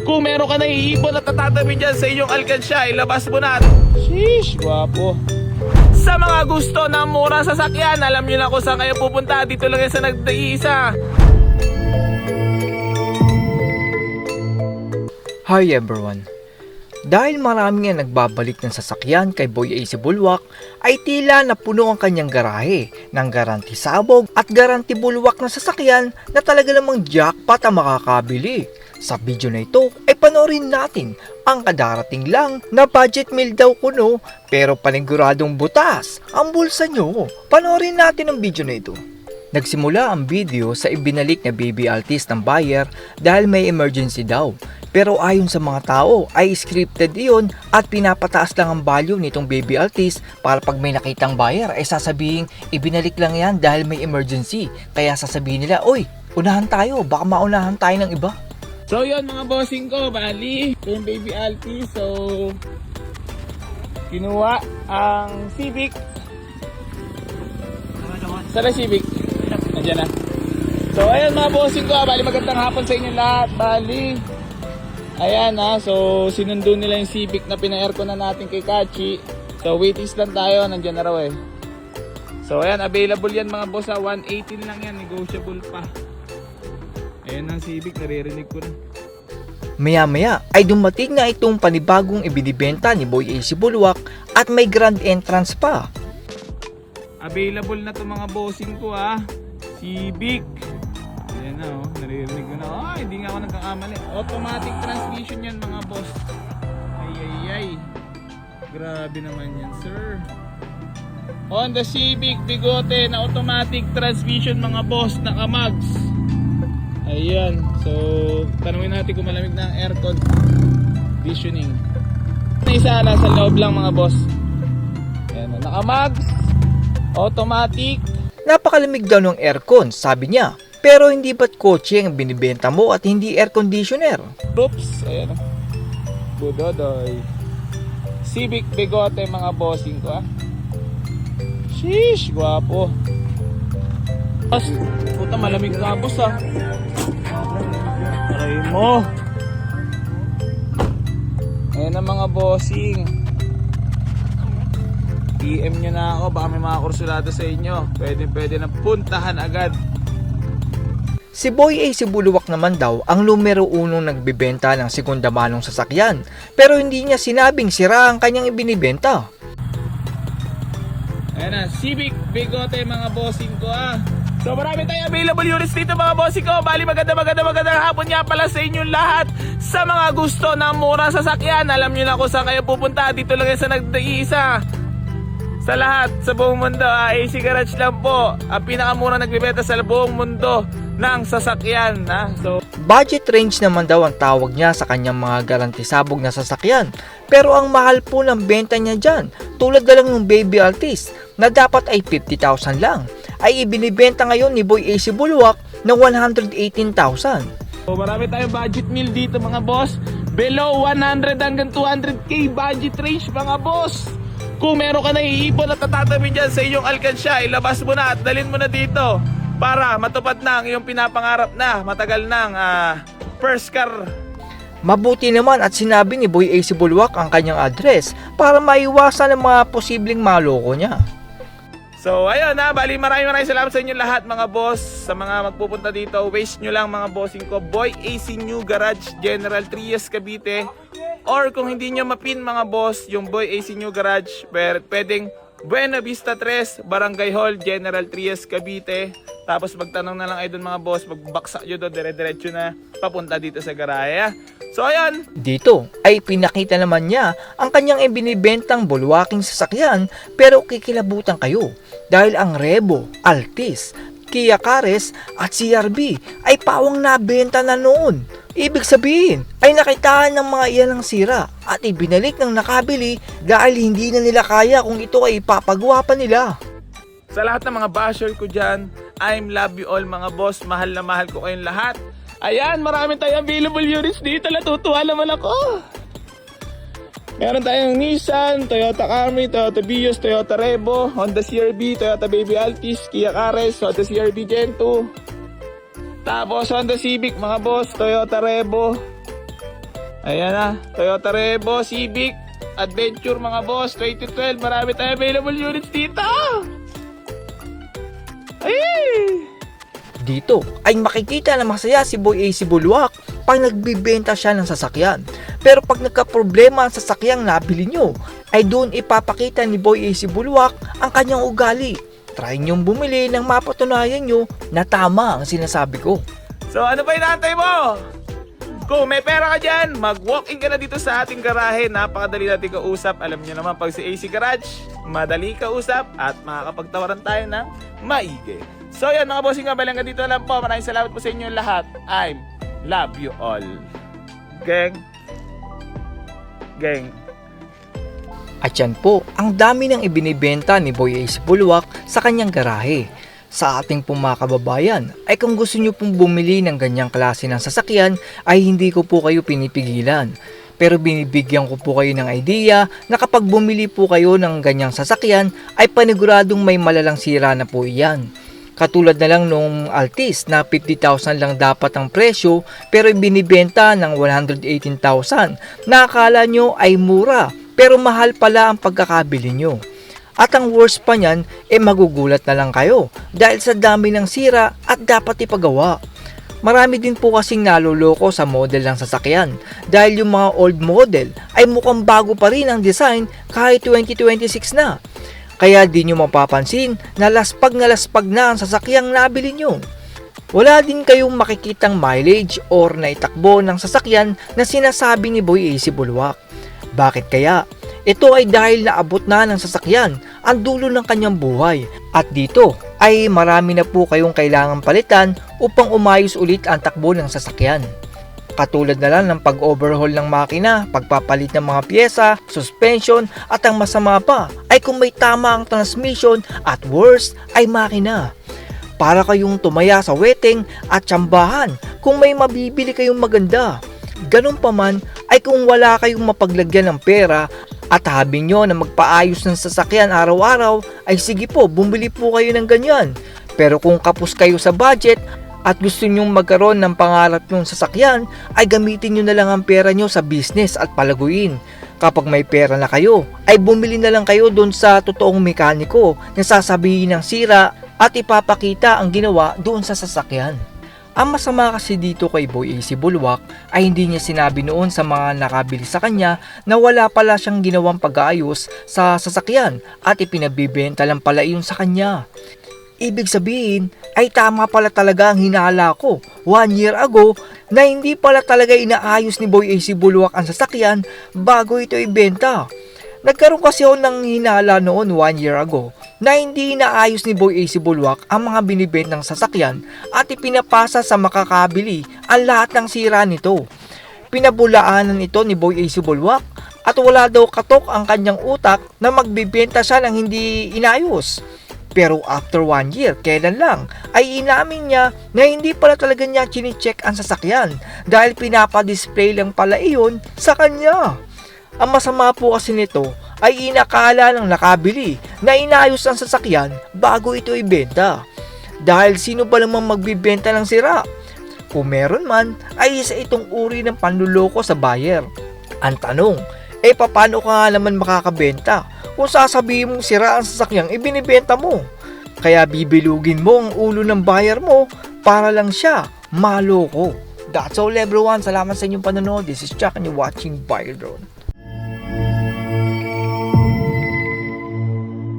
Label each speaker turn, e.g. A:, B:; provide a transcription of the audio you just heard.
A: Kung meron ka na iipon at natatabi dyan sa inyong alkansya, ilabas mo na. Sheesh, gwapo. Sa mga gusto ng murang sasakyan, alam nyo na kung saan kayo pupunta. Dito lang yan sa Nagdaiisa.
B: Hi everyone! Dahil marami nga nagbabalik ng sasakyan kay Boy AC Bulwak, ay tila napuno ang kanyang garahe ng garanti sabog at garanti bulwak na sasakyan na talaga namang jackpot ang makakabili. Sa video na ito ay panoorin natin ang kadarating lang na budget meal daw kuno pero paniguradong butas ang bulsa nyo. Panoorin natin ang video na ito. Nagsimula ang video sa ibinalik na baby Altis ng buyer dahil may emergency daw. Pero ayon sa mga tao ay scripted iyon at pinapataas lang ang value nitong baby Altis para pag may nakitang buyer ay sasabihin ibinalik lang yan dahil may emergency. Kaya sasabihin nila, oy, unahan tayo, baka maunahan tayo ng iba.
A: So yun mga bossing ko, bali, ito yung baby Altis. So, kinuha ang Civic. Saan Civic? Nandiyan na. So ayun mga bossing ko, bali magandang hapon sa inyo lahat, bali. Ayan ha, so sinundo nila yung Civic na pina-aircon na natin kay Kachi. So waitlist lang tayo, nandiyan na raw eh. So ayan, available yan mga boss ha, 118 lang yan, negotiable pa. Ayan ang Civic, naririnig ko na.
B: Maya-maya ay dumating na itong panibagong ibinibenta ni Boy AC Bulwak at may grand entrance pa.
A: Available na to mga bossing ko ha, Civic. Ayan na oh, naririnig ko na. Oh, hindi nga ako nagkakamali. Automatic transmission yan mga boss. Ay. Grabe naman yan sir. Honda Civic bigote na automatic transmission mga boss, naka-mags. Ayan. So, tanungin natin kung malamig na ang aircon conditioning. Isa nasa loob lang mga boss. Ayan, naka-mags. Automatic.
B: Napakalamig daw ng aircon, sabi niya. Pero hindi ba't kotse ang binibenta mo at hindi air conditioner?
A: Oops, ayan. Budodoy. Civic bigote mga bossing ko ah. Sheesh, gwapo. Boss, puta malamig ka boss ah. Aray mo. Ayan ang mga bossing. PM nyo na ako, baka may mga kursulado sa inyo. Pwede na puntahan agad.
B: Si Boy AC Bulwak naman daw ang numero 1 nagbibenta ng segunda manong sasakyan pero hindi niya sinabing sira ang kanyang ibinibenta.
A: Ayan na, Civic bigote mga bossing ko ah. So marami tayong available units dito mga bossing ko. Bali magandang hapon nga pala sa inyong lahat. Sa mga gusto ng murang sasakyan, alam nyo na kung saan kayo pupunta. Dito lang yan sa Nagdaiisa. Sa lahat, sa buong mundo, AC Garage lang po ang pinakamura nagbibenta sa buong mundo ng sasakyan. So,
B: budget range naman daw ang tawag niya sa kanyang mga garantisabog na sasakyan. Pero ang mahal po ng benta niya dyan, tulad na lang ng baby Altis na dapat ay 50,000 lang, ay ibinibenta ngayon ni Boy AC Bulwak ng 118,000.
A: So marami tayong budget meal dito mga boss. Below 100 hanggang 200k budget range mga boss. Kung meron ka na iipon at natatabi dyan sa inyong alkansya, ilabas mo na at dalhin mo na dito para matupad na ang iyong pinapangarap na matagal nang first car.
B: Mabuti naman at sinabi ni Boy AC Bulwak ang kanyang address para maiwasan ang mga posibleng maloko niya.
A: So ayun na, bali maraming salamat sa inyo lahat mga boss. Sa mga magpupunta dito, waste nyo lang mga bossing ko. Boy AC New Garage, General Trias, Cavite. Or kung hindi nyo mapin mga boss, yung Boy AC New Garage, pwedeng Buena Vista 3, Barangay Hall, General Trias, Cavite. Tapos magtanong na lang ay doon mga boss, magbaksak nyo doon, dire-diretso na papunta dito sa garahe. So ayun.
B: Dito ay pinakita naman niya ang kanyang ibinibentang bulwaking sasakyan pero kikilabutan kayo dahil ang Revo, Altis, Kia Cares at CRV ay pawang nabenta na noon. Ibig sabihin ay nakitaan ng mga iyan ng sira at ibinalik ng nakabili dahil hindi na nila kaya kung ito ay ipapagawa pa nila.
A: Sa lahat ng mga basher ko dyan, I'm love you all mga boss. Mahal na mahal ko kayong lahat. Ayan, marami tayong available units dito. Natutuwa naman ako. Meron tayong Nissan, Toyota Camry, Toyota Vios, Toyota Revo, Honda CR-V, Toyota Baby Altis, Kia Cares, Honda CR-V Gen 2. Tapos Honda Civic mga boss, Toyota Revo. Ayan na, Toyota Revo, Civic, Adventure mga boss, 2012. Marami tayo available units dito. Ay!
B: Dito ay makikita na masaya si Boy AC Bulwak pag nagbibenta siya ng sasakyan. Pero pag nagka-problema ang sasakyang nabili nyo, ay doon ipapakita ni Boy AC Bulwak ang kanyang ugali. Try nyong bumili nang mapatunayan nyo na tama ang sinasabi ko.
A: So ano pa inaantay mo? Kung may pera ka dyan, mag-walk-in ka na dito sa ating garahe. Napakadali natin kausap. Alam niyo naman, pag si AC Garage, madali kausap at makakapagtawaran tayo ng maigi. So yan mga bossing, kabalang dito lang po. Maraming salamat po sa inyo lahat. I love you all. Gang. Gang.
B: At yan po, ang dami ng ibinibenta ni Boy AC Bulwak sa kanyang garahe. Sa ating pong mga kababayan, ay kung gusto nyo pong bumili ng ganyang klase ng sasakyan, ay hindi ko po kayo pinipigilan. Pero binibigyan ko po kayo ng idea na kapag bumili po kayo ng ganyang sasakyan, ay paniguradong may malalang sira na po iyan. Katulad na lang nung Altis na 50,000 lang dapat ang presyo, pero binibenta ng 118,000. Nakakala nyo ay mura, pero mahal pala ang pagkakabili nyo. At ang worst pa niyan, magugulat na lang kayo dahil sa dami ng sira at dapat ipagawa. Marami din po kasing naloloko sa model ng sasakyan dahil yung mga old model ay mukhang bago pa rin ang design kahit 2026 na. Kaya di nyo mapapansin na laspag na ang sasakyang nabili nyo. Wala din kayong makikitang mileage or naitakbo ng sasakyan na sinasabi ni Boy AC Bulwak. Bakit kaya? Ito ay dahil naabot na ng sasakyan ang dulo ng kanyang buhay at dito ay marami na po kayong kailangang palitan upang umayos ulit ang takbo ng sasakyan. Katulad na lang ng pag-overhaul ng makina, pagpapalit ng mga pyesa, suspension at ang masama pa ay kung may tama ang transmission at worst ay makina. Para kayong tumaya sa weteng at tsambahan kung may mabibili kayong maganda. Ganun pa man ay kung wala kayong mapaglagyan ng pera at habi nyo na magpaayos ng sasakyan araw-araw, ay sige po, bumili po kayo ng ganyan. Pero kung kapos kayo sa budget at gusto nyong magkaroon ng pangarap nyong sasakyan, ay gamitin nyo na lang ang pera nyo sa business at palaguin. Kapag may pera na kayo, ay bumili na lang kayo doon sa totoong mekaniko na sasabihin ng sira at ipapakita ang ginawa doon sa sasakyan. Ang masama kasi dito kay Boy AC Bulwak ay hindi niya sinabi noon sa mga nakabili sa kanya na wala pala siyang ginawang pag-aayos sa sasakyan at ipinabibenta lang pala iyon sa kanya. Ibig sabihin ay tama pala talaga ang hinala ko 1 year ago na hindi pala talaga inaayos ni Boy AC Bulwak ang sasakyan bago ito ibenta. Nagkaroon kasi ako ng hinala noon 1 year ago na hindi inaayos ni Boy AC Bulwak ang mga binibentang sasakyan at ipinapasa sa makakabili ang lahat ng sira nito. Pinabulaanan ito ni Boy AC Bulwak at wala daw katok ang kanyang utak na magbibenta siya ng hindi inayos. Pero after 1 year, kailan lang, ay inamin niya na hindi pala talaga niya chine-check ang sasakyan dahil pinapa-display lang pala iyon sa kanya. Ang masama po kasi nito ay inakala ng nakabili na inayos ang sasakyan bago ito ibenta. Dahil sino ba namang magbibenta ng sira? Kung meron man, ay isa itong uri ng panluloko sa buyer. Ang tanong, paano ka nga naman makakabenta kung sasabihin mong sira ang sasakyang ibinibenta mo? Kaya bibilugin mo ang ulo ng buyer mo para lang siya maloko. That's all everyone. Salamat sa inyong panonood. This is Chuck and you're watching Buyer Drone.